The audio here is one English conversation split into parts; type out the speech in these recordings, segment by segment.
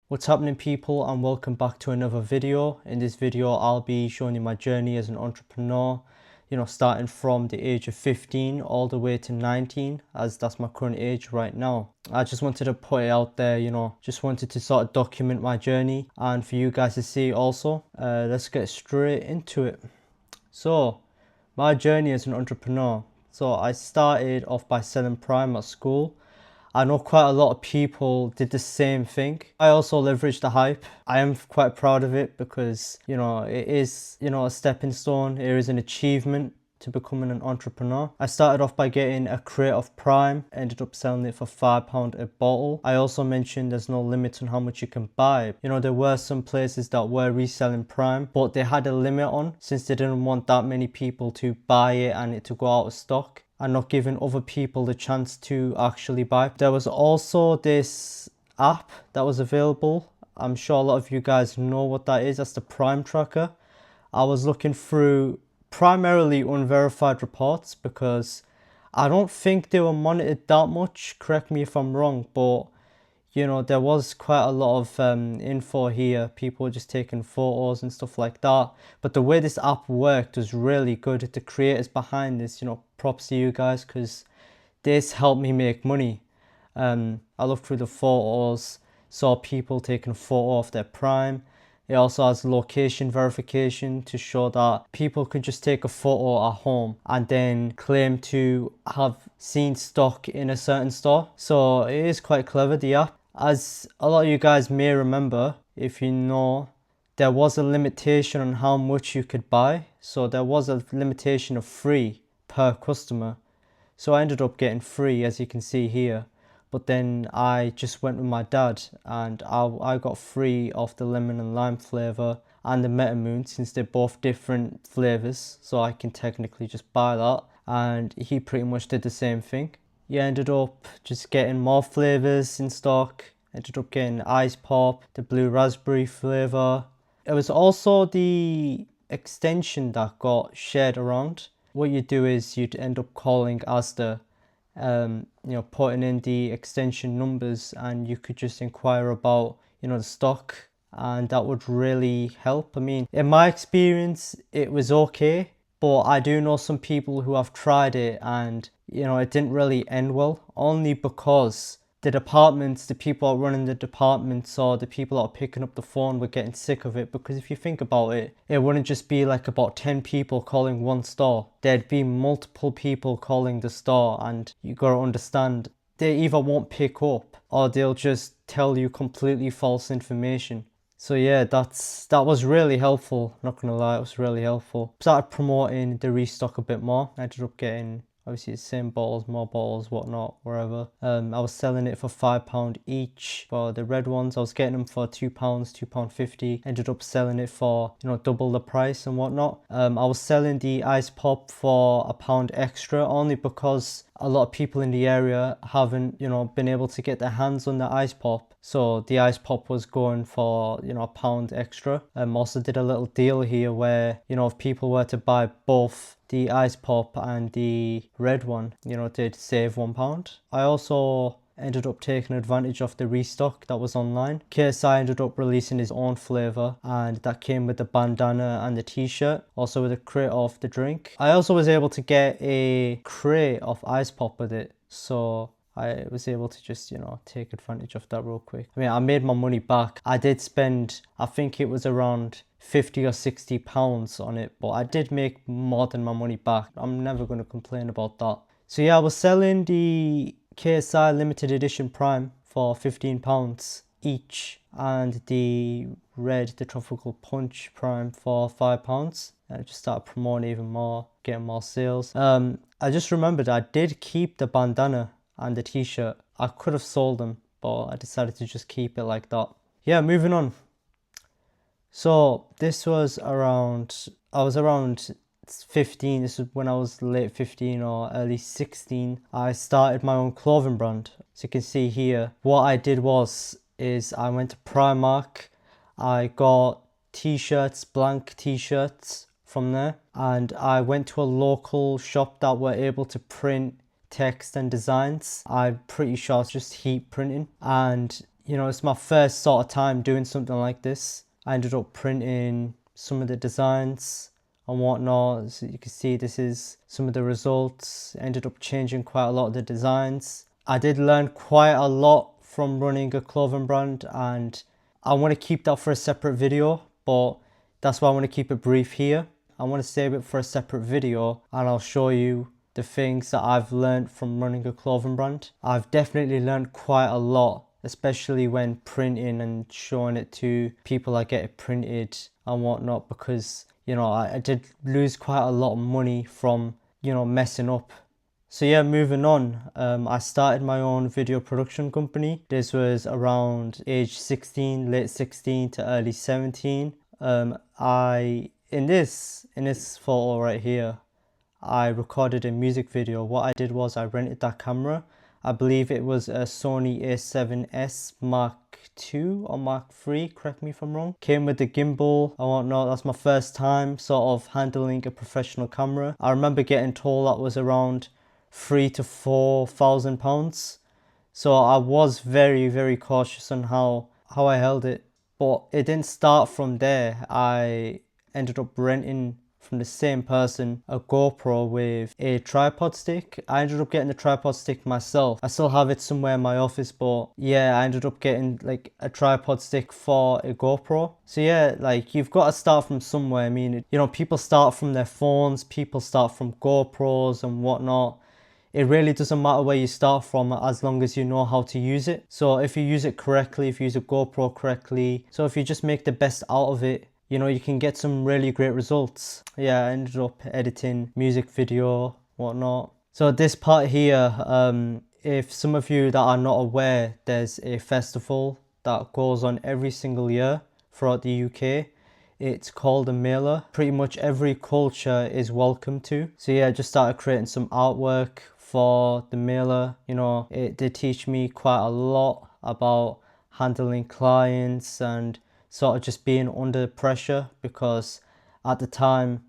What's happening, people, and welcome back to another video. In this video I'll be showing you my journey as an entrepreneur, starting from the age of 15 all the way to 19, as that's my current age right now. I just wanted to put it out there, just wanted to sort of document my journey and for you guys to see also. Let's get straight into it. So my journey as an entrepreneur. So I started off by selling Prime at school. I know quite a lot of people did the same thing. I also leveraged the hype. I am quite proud of it because, it is, a stepping stone. It is an achievement to becoming an entrepreneur. I started off by getting a crate of Prime, ended up selling it for £5 a bottle. I also mentioned there's no limit on how much you can buy. There were some places that were reselling Prime, but they had a limit on since they didn't want that many people to buy it and it to go out of stock, and not giving other people the chance to actually buy. There was also this app that was available. I'm sure a lot of you guys know what that is. That's the Prime Tracker. I was looking through primarily unverified reports because I don't think they were monitored that much. Correct me if I'm wrong, but there was quite a lot of info here. People were just taking photos and stuff like that. But the way this app worked was really good. The creators behind this, props to you guys, because this helped me make money. I looked through the photos, saw people taking a photo of their Prime. It also has location verification to show that people can just take a photo at home and then claim to have seen stock in a certain store. So it is quite clever, the app. As a lot of you guys may remember, if you know, there was a limitation on how much you could buy. So there was a limitation of 3 per customer. So I ended up getting 3, as you can see here. But then I just went with my dad and I got 3 of the lemon and lime flavour and the Metamoon, since they're both different flavours. So I can technically just buy that. And he pretty much did the same thing. He ended up just getting more flavours in stock. Ended up getting ice pop, the blue raspberry flavour. It was also the extension that got shared around. What you do is you'd end up calling Asda, putting in the extension numbers, and you could just inquire about, the stock, and that would really help. I mean, in my experience, it was okay, but I do know some people who have tried it and, it didn't really end well, only because the people running the departments or the people that are picking up the phone were getting sick of it. Because if you think about it, it wouldn't just be like about 10 people calling one store. There'd be multiple people calling the store, and you gotta understand, they either won't pick up or they'll just tell you completely false information. So yeah, that was really helpful. Not gonna lie, it was really helpful. Started promoting the restock a bit more. I ended up getting obviously the same bottles, more bottles, whatnot, wherever. I was selling it for £5 each. For the red ones, I was getting them for £2, £2.50. Ended up selling it for, double the price and whatnot. I was selling the ice pop for £1 extra, only because a lot of people in the area haven't, been able to get their hands on the ice pop. So the ice pop was going for, £1 extra. Also did a little deal here where, if people were to buy both the ice pop and the red one, they'd save £1. I also ended up taking advantage of the restock that was online. KSI ended up releasing his own flavour, and that came with the bandana and the t-shirt, also with a crate of the drink. I also was able to get a crate of ice pop with it, so I was able to just, take advantage of that real quick. I mean, I made my money back. I did spend, I think it was around £50 or £60 on it, but I did make more than my money back. I'm never going to complain about that. So yeah, I was selling the KSI limited edition Prime for £15 each, and the tropical punch Prime for £5. And I just started promoting even more, getting more sales. I just remembered I did keep the bandana and the t-shirt. I could have sold them, but I decided to just keep it like that. Yeah, moving on. So this was I was around 15. This was when I was late 15 or early 16. I started my own clothing brand. So you can see here, what I did is I went to Primark. I got t-shirts, blank t-shirts from there, and I went to a local shop that were able to print text and designs. I'm pretty sure it's just heat printing, and it's my first sort of time doing something like this. I ended up printing some of the designs and whatnot. So you can see this is some of the results. Ended up changing quite a lot of the designs. I did learn quite a lot from running a clothing brand, and I want to keep that for a separate video, but that's why I want to keep it brief here. I want to save it for a separate video, and I'll show you the things that I've learned from running a clothing brand. I've definitely learned quite a lot, especially when printing and showing it to people that get it printed and whatnot, because I did lose quite a lot of money from messing up. So yeah, moving on, I started my own video production company. This was around age 16, late 16 to early 17. In this photo right here, I recorded a music video. What I did was I rented that camera. I believe it was a Sony a7S Mark II or Mark III, correct me if I'm wrong. Came with the gimbal and whatnot. That's my first time sort of handling a professional camera. I remember getting told that was around £3,000 to £4,000. So I was very, very cautious on how I held it. But it didn't start from there. I ended up renting from the same person a GoPro with a tripod stick. I ended up getting the tripod stick myself. I still have it somewhere in my office, but yeah, I ended up getting like a tripod stick for a GoPro. So yeah, like you've got to start from somewhere. I mean, people start from their phones, people start from GoPros and whatnot. It really doesn't matter where you start from as long as you know how to use it. So if you use it correctly, if you use a GoPro correctly, so if you just make the best out of it, you can get some really great results. Yeah, I ended up editing music video, whatnot. So this part here, if some of you that are not aware, there's a festival that goes on every single year throughout the UK. It's called a mailer. Pretty much every culture is welcome to. So yeah, I just started creating some artwork for the mailer. It did teach me quite a lot about handling clients and sort of just being under pressure, because at the time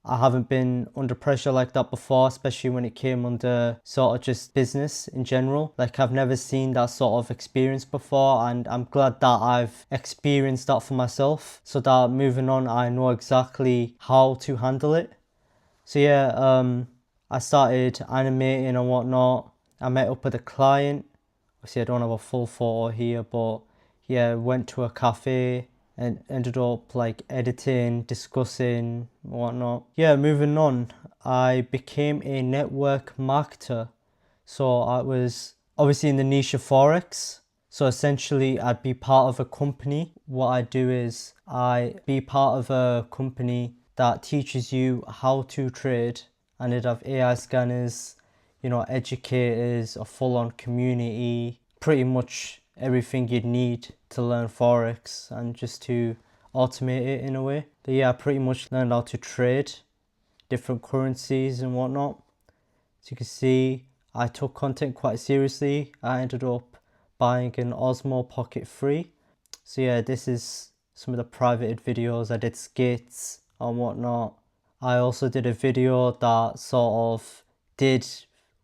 I haven't been under pressure like that before, especially when it came under sort of just business in general. Like I've never seen that sort of experience before, and I'm glad that I've experienced that for myself, so that moving on I know exactly how to handle it. So yeah, I started animating and whatnot. I met up with a client. Obviously I don't have a full photo here, but yeah, went to a cafe and ended up like editing, discussing, whatnot. Yeah, moving on, I became a network marketer. So I was obviously in the niche of Forex. So essentially I'd be part of a company. What I do is I be part of a company that teaches you how to trade, and it'd have AI scanners, educators, a full-on community, pretty much everything you'd need to learn Forex and just to automate it in a way. But yeah, I pretty much learned how to trade different currencies and whatnot. So you can see I took content quite seriously. I ended up buying an Osmo Pocket 3. So yeah, this is some of the private videos. I did skits and whatnot. I also did a video that sort of did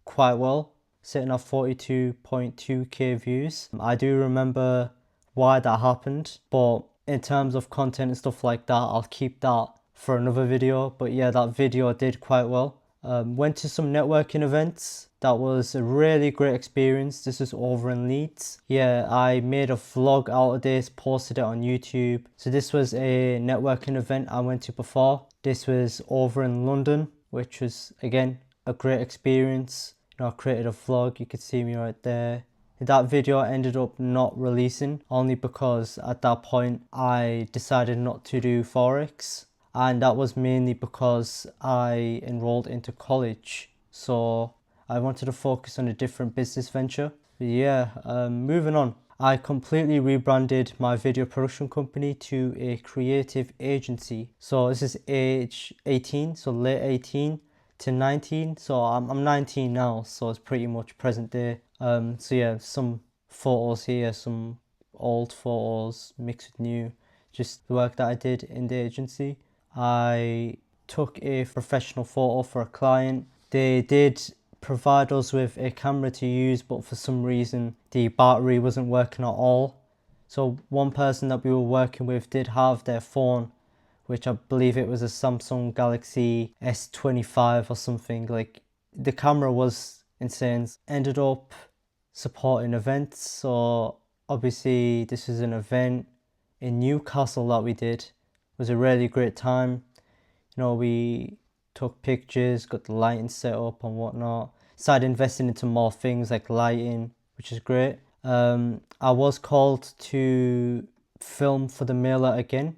quite well, sitting at 42.2k views. I do remember why that happened, but in terms of content and stuff like that, I'll keep that for another video. But yeah, that video did quite well. Went to some networking events. That was a really great experience. This is over in Leeds. Yeah, I made a vlog out of this, posted it on YouTube. So this was a networking event I went to before. This was over in London, which was again a great experience. I created a vlog. You could see me right there. That video ended up not releasing only because at that point I decided not to do Forex, and that was mainly because I enrolled into college, so I wanted to focus on a different business venture. But yeah, moving on. I completely rebranded my video production company to a creative agency. So this is age 18, so late 18 to 19. So I'm 19 now, so it's pretty much present day. So yeah, some photos here, some old photos mixed with new, just the work that I did in the agency. I took a professional photo for a client. They did provide us with a camera to use, but for some reason the battery wasn't working at all. So one person that we were working with did have their phone, which I believe it was a Samsung Galaxy S25 or something. Like, the camera was insane. Ended up supporting events. So obviously this is an event in Newcastle that we did. It was a really great time. You know, we took pictures, got the lighting set up and whatnot. Started investing into more things like lighting, which is great. I was called to film for the mailer again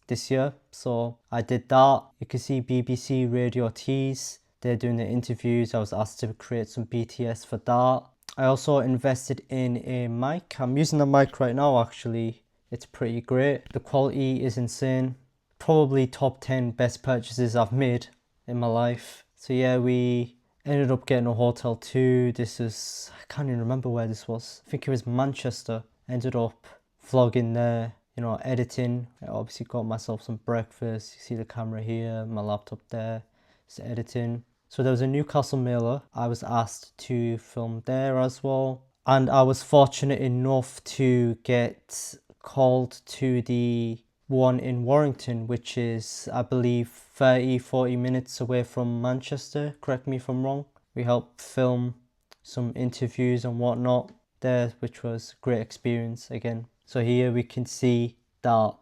this year, so I did that. You can see BBC Radio Tees, they're doing the interviews. I was asked to create some BTS for that. I also invested in a mic. I'm using the mic right now actually. It's pretty great. The quality is insane. Probably top 10 best purchases I've made in my life. So yeah, we ended up getting a hotel too. This is, I can't even remember where this was. I think it was Manchester. Ended up vlogging there, you know, editing. I obviously got myself some breakfast. You see the camera here, my laptop there. It's editing. So there was a Newcastle mailer. I was asked to film there as well. And I was fortunate enough to get called to the one in Warrington, which is, I believe, 30-40 minutes away from Manchester. Correct me if I'm wrong. We helped film some interviews and whatnot there, which was a great experience again. So here we can see that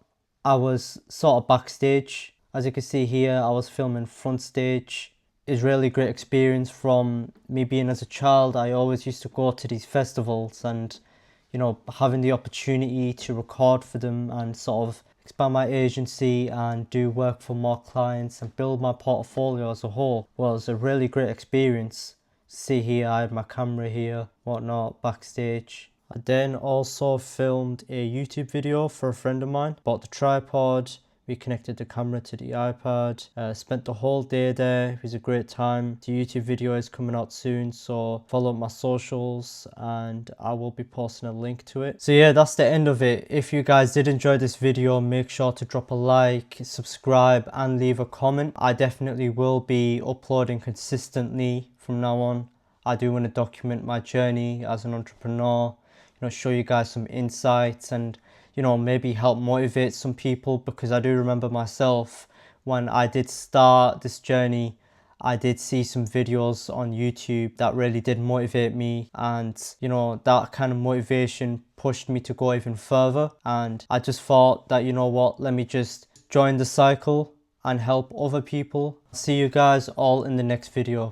I was sort of backstage. As you can see here, I was filming front stage. It's really great experience from me being as a child. I always used to go to these festivals and, you know, having the opportunity to record for them and sort of expand my agency and do work for more clients and build my portfolio as a whole was a really great experience. See here, I had my camera here, whatnot, backstage. I then also filmed a YouTube video for a friend of mine. Bought the tripod, we connected the camera to the iPad, spent the whole day there. It was a great time. The YouTube video is coming out soon, so follow my socials and I will be posting a link to it. So yeah, that's the end of it. If you guys did enjoy this video, make sure to drop a like, subscribe and leave a comment. I definitely will be uploading consistently from now on. I do want to document my journey as an entrepreneur, you know, show you guys some insights and, you know, maybe help motivate some people, because I do remember myself when I did start this journey, I did see some videos on YouTube that really did motivate me, and you know, that kind of motivation pushed me to go even further. And I just thought that, you know what, let me just join the cycle and help other people. See you guys all in the next video.